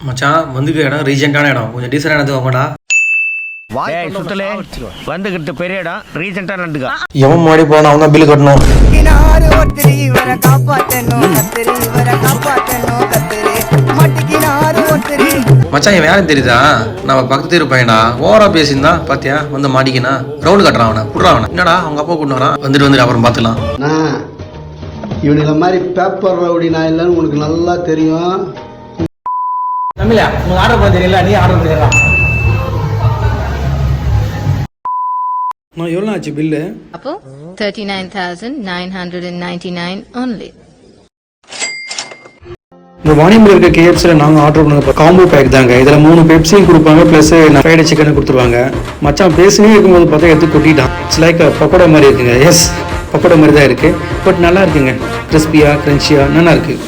மச்சான் வந்துக்க இடம் ரீசெண்டான இடம் கொஞ்சம் டீசெண்டான இடத்துக்கு வாங்கடா. சுத்தலே வந்துகிட்டு பெரிய இடம் ரீசெண்டா நடந்துக்கா. எவன் மாடி போனா அவன் தான் பில்லு கட்டணும். மச்சான் இவன் யாரும் தெரியுதா? நம்ம பக்கத்து தெரு பையன்டா. ஓவரா பேசியிருந்தா பாத்தியா வந்து மாட்டிக்கினா ரவுண்டு கட்டுறான் அவனை புடுறான் அவனை. என்னடா அவங்க அப்பா கூட்டு வரான். வந்துட்டு அப்புறம் பாத்துக்கலாம். இவனுல மாதிரி பேப்பர் ரவுடி நான் இல்லைன்னு உனக்கு நல்லா தெரியும். தமிழா உனக்கு ஆர்டர் பண்ண தெரியல, நீ ஆர்டர் பண்ணிடலாம். நான் எவ்வளோ ஆச்சு பில்லு? அப்போ 39,999 only. இந்த வாணியம்ல இருக்க கேஎஃப்சியில் நாங்கள் ஆர்டர் பண்ணுங்க காம்போ பேக் தாங்க. இதில் 3 பெப்சியும் கொடுப்பாங்க ப்ளஸ் ஃப்ரைடு சிக்கன் கொடுத்துருவாங்க. மச்சான் பேசினே இருக்கும்போது பார்த்தா எடுத்து கொட்டிட்டான். இட்ஸ் லைக் பக்கோடா மாதிரி இருக்குங்க. எஸ் பக்கோடா மாதிரி தான் இருக்குது. பட் நல்லா இருக்குங்க. கிறிஸ்பியாக க்ரன்ச்சியாக நல்லா இருக்குது.